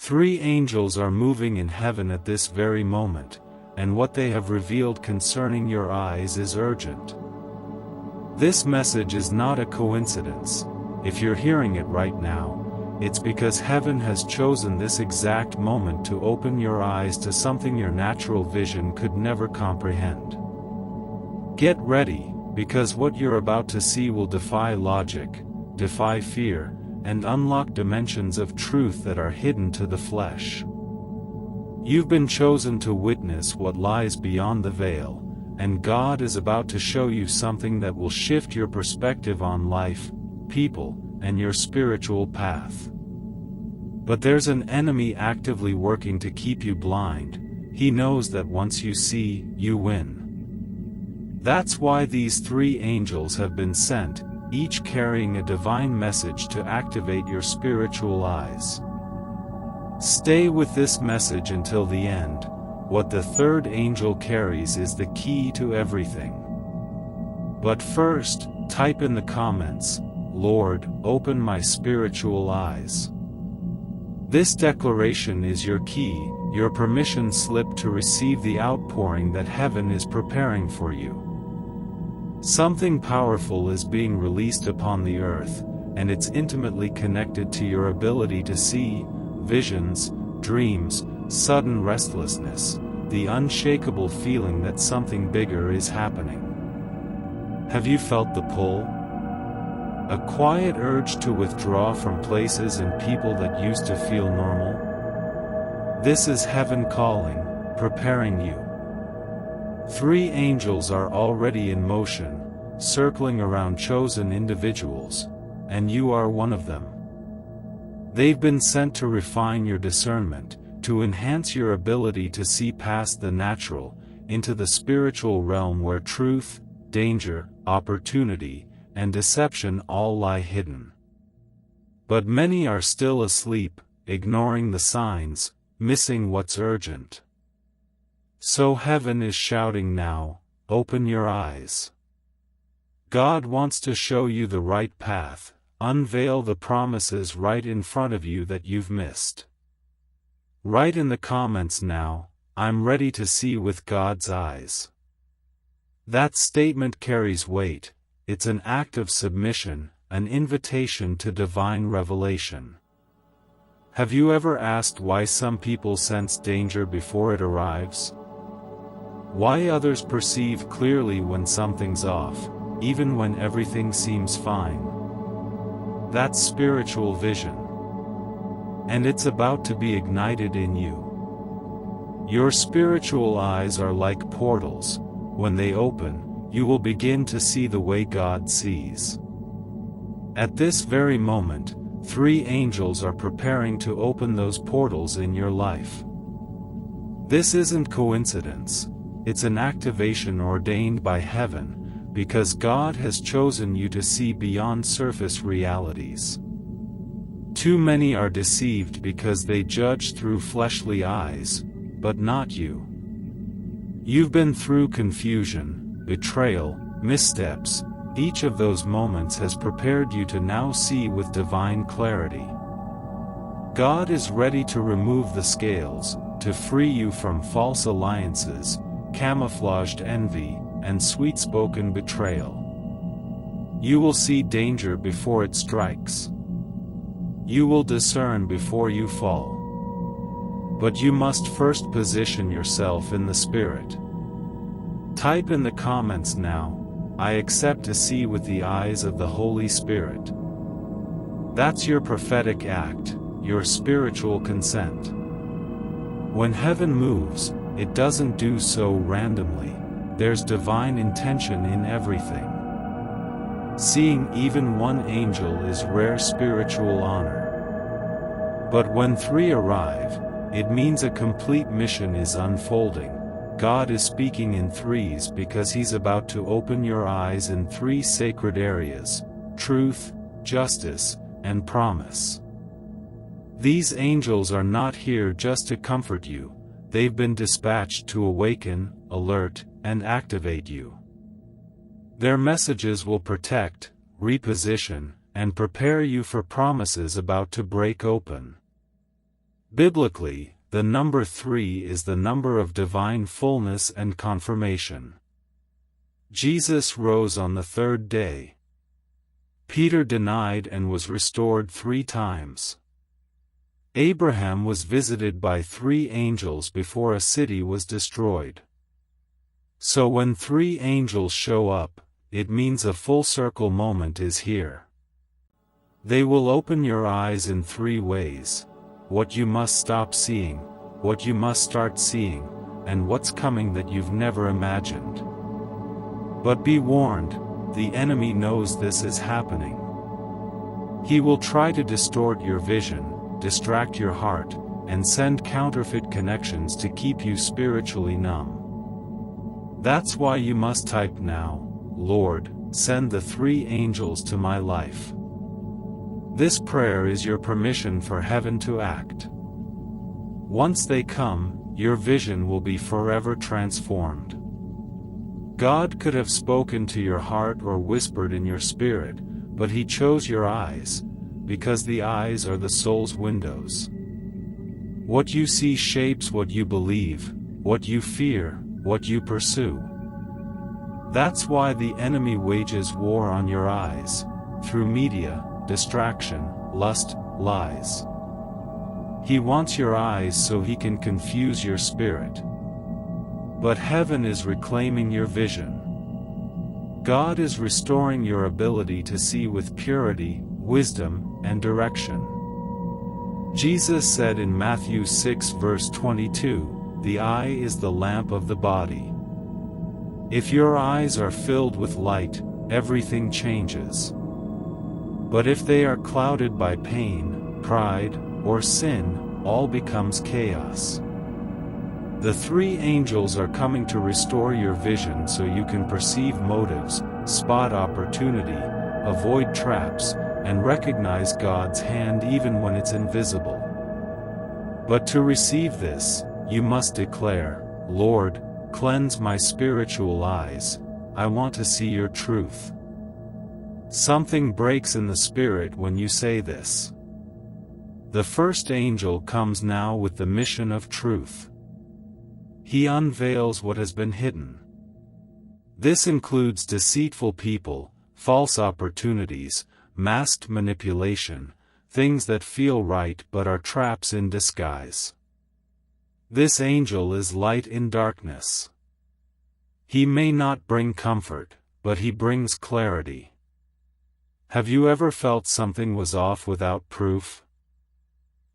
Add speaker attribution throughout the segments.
Speaker 1: 3 angels are moving in heaven at this very moment, and what they have revealed concerning your eyes is urgent. This message is not a coincidence. If you're hearing it right now, it's because heaven has chosen this exact moment to open your eyes to something your natural vision could never comprehend. Get ready, because what you're about to see will defy logic, defy fear, and unlock dimensions of truth that are hidden to the flesh. You've been chosen to witness what lies beyond the veil, and God is about to show you something that will shift your perspective on life, people, and your spiritual path. But there's an enemy actively working to keep you blind. He knows that once you see, you win. That's why these 3 angels have been sent, each carrying a divine message to activate your spiritual eyes. Stay with this message until the end. What the 3rd angel carries is the key to everything. But first, type in the comments, "Lord, open my spiritual eyes." This declaration is your key, your permission slip to receive the outpouring that heaven is preparing for you. Something powerful is being released upon the earth, and it's intimately connected to your ability to see, visions, dreams, sudden restlessness, the unshakable feeling that something bigger is happening. Have you felt the pull? A quiet urge to withdraw from places and people that used to feel normal? This is heaven calling, preparing you. 3 angels are already in motion, circling around chosen individuals, and you are one of them. They've been sent to refine your discernment, to enhance your ability to see past the natural, into the spiritual realm where truth, danger, opportunity, and deception all lie hidden. But many are still asleep, ignoring the signs, missing what's urgent. So heaven is shouting now, open your eyes. God wants to show you the right path, unveil the promises right in front of you that you've missed. Write in the comments now, "I'm ready to see with God's eyes." That statement carries weight. It's an act of submission, an invitation to divine revelation. Have you ever asked why some people sense danger before it arrives? Why others perceive clearly when something's off, even when everything seems fine? That's spiritual vision. And it's about to be ignited in you. Your spiritual eyes are like portals. When they open, you will begin to see the way God sees. At this very moment, 3 angels are preparing to open those portals in your life. This isn't coincidence. It's an activation ordained by heaven, because God has chosen you to see beyond surface realities. Too many are deceived because they judge through fleshly eyes, but not you. You've been through confusion, betrayal, missteps. Each of those moments has prepared you to now see with divine clarity. God is ready to remove the scales, to free you from false alliances, camouflaged envy, and sweet-spoken betrayal. You will see danger before it strikes. You will discern before you fall. But you must first position yourself in the Spirit. Type in the comments now, "I accept to see with the eyes of the Holy Spirit." That's your prophetic act, your spiritual consent. When heaven moves, it doesn't do so randomly. There's divine intention in everything. Seeing even one angel is rare spiritual honor. But when 3 arrive, it means a complete mission is unfolding. God is speaking in threes because He's about to open your eyes in 3 sacred areas: truth, justice, and promise. These angels are not here just to comfort you. They've been dispatched to awaken, alert, and activate you. Their messages will protect, reposition, and prepare you for promises about to break open. Biblically, the number 3 is the number of divine fullness and confirmation. Jesus rose on the third day. Peter denied and was restored 3 times. Abraham was visited by 3 angels before a city was destroyed. So when 3 angels show up, it means a full circle moment is here. They will open your eyes in 3 ways: what you must stop seeing, what you must start seeing, and what's coming that you've never imagined. But be warned, the enemy knows this is happening. He will try to distort your vision, distract your heart, and send counterfeit connections to keep you spiritually numb. That's why you must type now, "Lord, send the 3 angels to my life." This prayer is your permission for heaven to act. Once they come, your vision will be forever transformed. God could have spoken to your heart or whispered in your spirit, but He chose your eyes, because the eyes are the soul's windows. What you see shapes what you believe, what you fear, what you pursue. That's why the enemy wages war on your eyes, through media, distraction, lust, lies. He wants your eyes so he can confuse your spirit. But heaven is reclaiming your vision. God is restoring your ability to see with purity, wisdom, and direction. Jesus said in Matthew 6 verse 22, "The eye is the lamp of the body." If your eyes are filled with light, everything changes. But if they are clouded by pain, pride, or sin, all becomes chaos. The 3 angels are coming to restore your vision so you can perceive motives, spot opportunity, avoid traps, and recognize God's hand even when it's invisible. But to receive this, you must declare, "Lord, cleanse my spiritual eyes, I want to see your truth." Something breaks in the spirit when you say this. The first angel comes now with the mission of truth. He unveils what has been hidden. This includes deceitful people, false opportunities, masked manipulation, things that feel right but are traps in disguise. This angel is light in darkness. He may not bring comfort, but he brings clarity. Have you ever felt something was off without proof?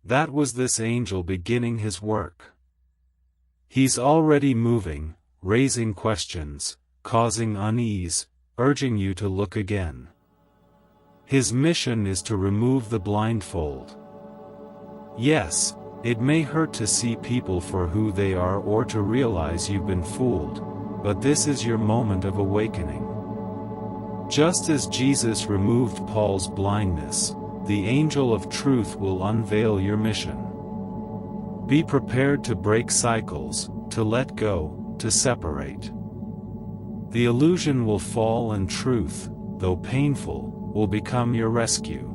Speaker 1: That was this angel beginning his work. He's already moving, raising questions, causing unease, urging you to look again. His mission is to remove the blindfold. Yes, it may hurt to see people for who they are or to realize you've been fooled, but this is your moment of awakening. Just as Jesus removed Paul's blindness, the angel of truth will unveil your mission. Be prepared to break cycles, to let go, to separate. The illusion will fall and truth, though painful, will become your rescue.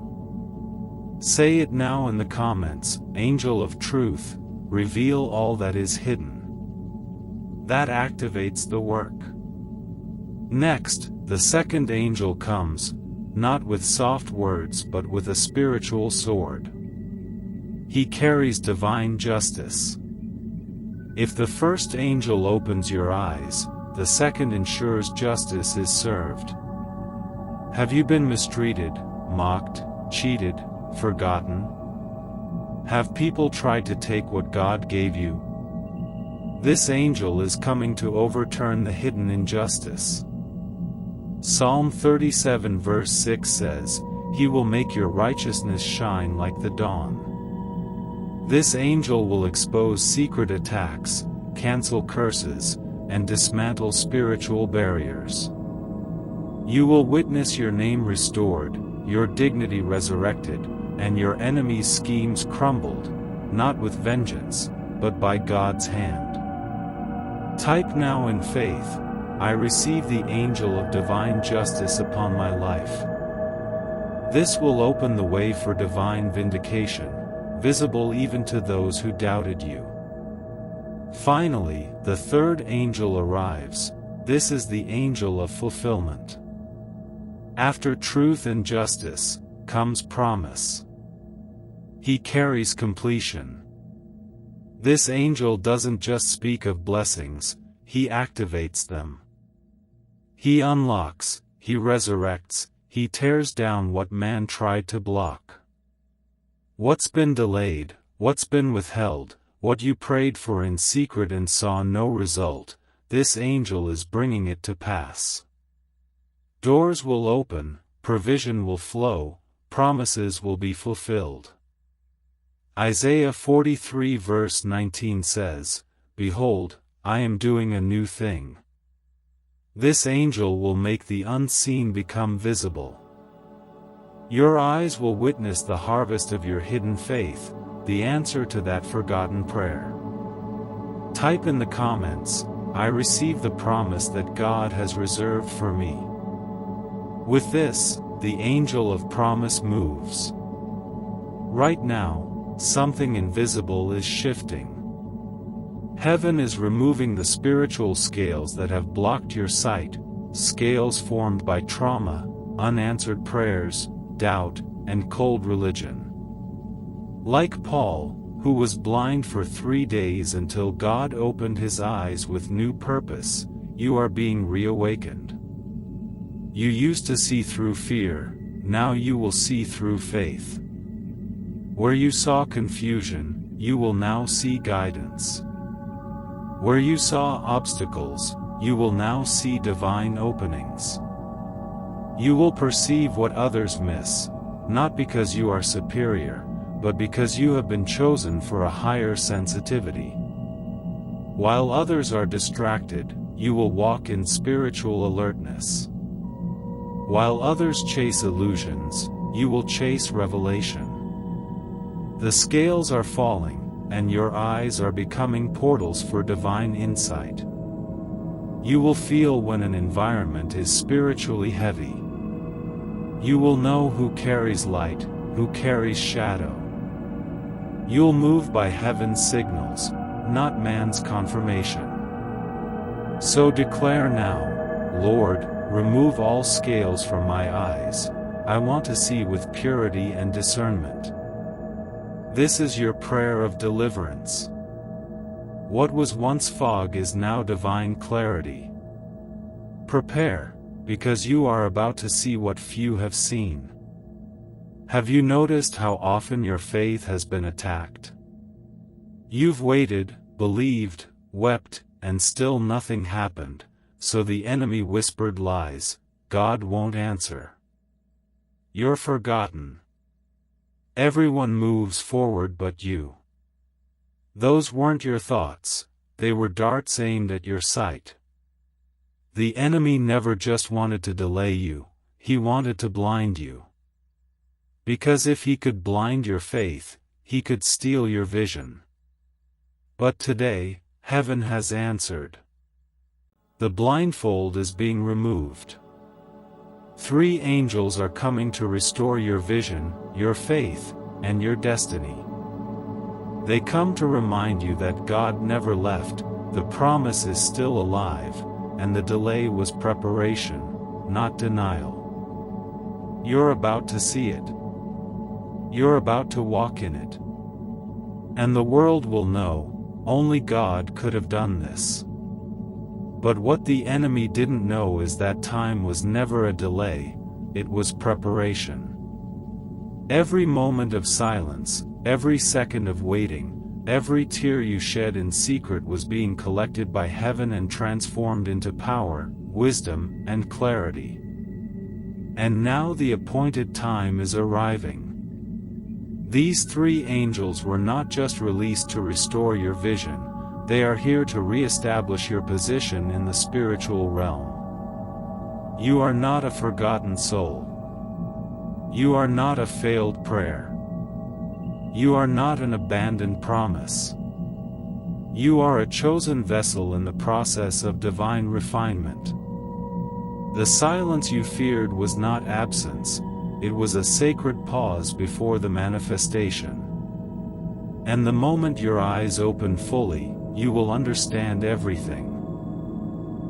Speaker 1: Say it now in the comments, "Angel of Truth, reveal all that is hidden." That activates the work. Next, the second angel comes, not with soft words but with a spiritual sword. He carries divine justice. If the first angel opens your eyes, the second ensures justice is served. Have you been mistreated, mocked, cheated, forgotten? Have people tried to take what God gave you? This angel is coming to overturn the hidden injustice. Psalm 37 verse 6 says, "He will make your righteousness shine like the dawn." This angel will expose secret attacks, cancel curses, and dismantle spiritual barriers. You will witness your name restored, your dignity resurrected, and your enemies' schemes crumbled, not with vengeance, but by God's hand. Type now in faith, "I receive the angel of divine justice upon my life." This will open the way for divine vindication, visible even to those who doubted you. Finally, the third angel arrives. This is the angel of fulfillment. After truth and justice comes promise. He carries completion. This angel doesn't just speak of blessings, he activates them. He unlocks, he resurrects, he tears down what man tried to block. What's been delayed, what's been withheld, what you prayed for in secret and saw no result, this angel is bringing it to pass. Doors will open, provision will flow, promises will be fulfilled. Isaiah 43 verse 19 says, "Behold, I am doing a new thing." This angel will make the unseen become visible. Your eyes will witness the harvest of your hidden faith, the answer to that forgotten prayer. Type in the comments, "I receive the promise that God has reserved for me." With this, the angel of promise moves. Right now, something invisible is shifting. Heaven is removing the spiritual scales that have blocked your sight, scales formed by trauma, unanswered prayers, doubt, and cold religion. Like Paul, who was blind for 3 days until God opened his eyes with new purpose, you are being reawakened. You used to see through fear, now you will see through faith. Where you saw confusion, you will now see guidance. Where you saw obstacles, you will now see divine openings. You will perceive what others miss, not because you are superior, but because you have been chosen for a higher sensitivity. While others are distracted, you will walk in spiritual alertness. While others chase illusions, you will chase revelation. The scales are falling, and your eyes are becoming portals for divine insight. You will feel when an environment is spiritually heavy. You will know who carries light, who carries shadow. You'll move by heaven's signals, not man's confirmation. So declare now, "Lord, remove all scales from my eyes. I want to see with purity and discernment." This is your prayer of deliverance. What was once fog is now divine clarity. Prepare, because you are about to see what few have seen. Have you noticed how often your faith has been attacked? You've waited, believed, wept, and still nothing happened, so the enemy whispered lies, "God won't answer. You're forgotten. Everyone moves forward but you." Those weren't your thoughts, they were darts aimed at your sight. The enemy never just wanted to delay you, he wanted to blind you. Because if he could blind your faith, he could steal your vision. But today, heaven has answered. The blindfold is being removed. 3 angels are coming to restore your vision, your faith, and your destiny. They come to remind you that God never left, the promise is still alive, and the delay was preparation, not denial. You're about to see it. You're about to walk in it. And the world will know, only God could have done this. But what the enemy didn't know is that time was never a delay, it was preparation. Every moment of silence, every second of waiting, every tear you shed in secret was being collected by heaven and transformed into power, wisdom, and clarity. And now the appointed time is arriving. These 3 angels were not just released to restore your vision, they are here to re-establish your position in the spiritual realm. You are not a forgotten soul. You are not a failed prayer. You are not an abandoned promise. You are a chosen vessel in the process of divine refinement. The silence you feared was not absence, it was a sacred pause before the manifestation. And the moment your eyes open fully, you will understand everything.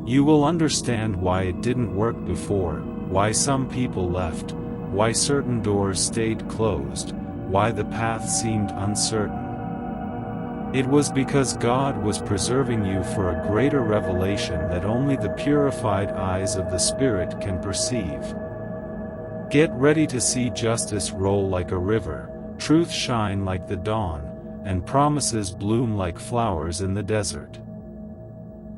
Speaker 1: You will understand why it didn't work before, why some people left, why certain doors stayed closed, why the path seemed uncertain. It was because God was preserving you for a greater revelation that only the purified eyes of the Spirit can perceive. Get ready to see justice roll like a river, truth shine like the dawn, and promises bloom like flowers in the desert.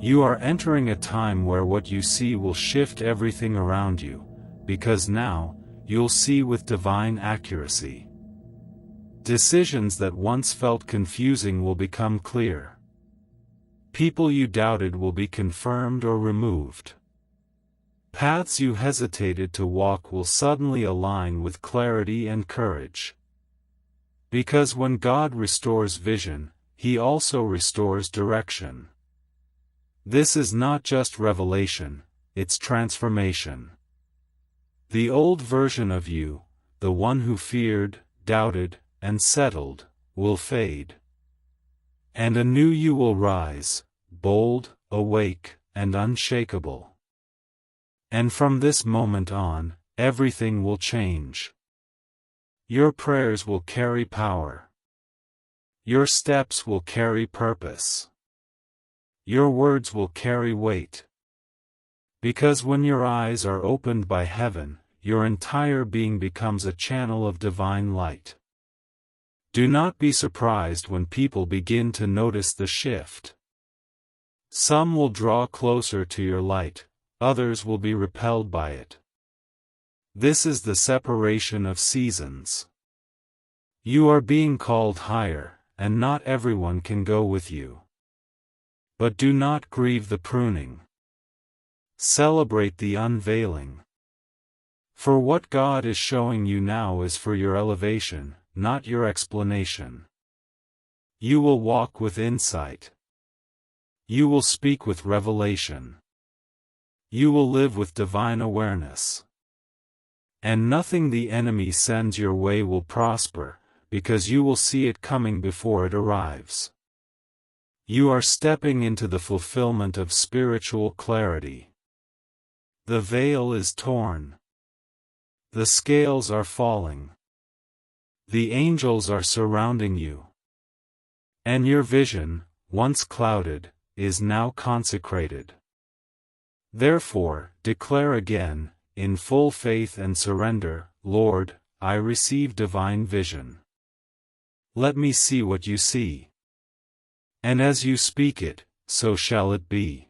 Speaker 1: You are entering a time where what you see will shift everything around you, because now, you'll see with divine accuracy. Decisions that once felt confusing will become clear. People you doubted will be confirmed or removed. Paths you hesitated to walk will suddenly align with clarity and courage. Because when God restores vision, He also restores direction. This is not just revelation, it's transformation. The old version of you, the one who feared, doubted, and settled, will fade. And a new you will rise, bold, awake, and unshakable. And from this moment on, everything will change. Your prayers will carry power. Your steps will carry purpose. Your words will carry weight. Because when your eyes are opened by heaven, your entire being becomes a channel of divine light. Do not be surprised when people begin to notice the shift. Some will draw closer to your light, others will be repelled by it. This is the separation of seasons. You are being called higher, and not everyone can go with you. But do not grieve the pruning. Celebrate the unveiling. For what God is showing you now is for your elevation, not your explanation. You will walk with insight. You will speak with revelation. You will live with divine awareness. And nothing the enemy sends your way will prosper, because you will see it coming before it arrives. You are stepping into the fulfillment of spiritual clarity. The veil is torn. The scales are falling. The angels are surrounding you. And your vision, once clouded, is now consecrated. Therefore, declare again, in full faith and surrender, Lord, I receive divine vision. Let me see what you see. And as you speak it, so shall it be.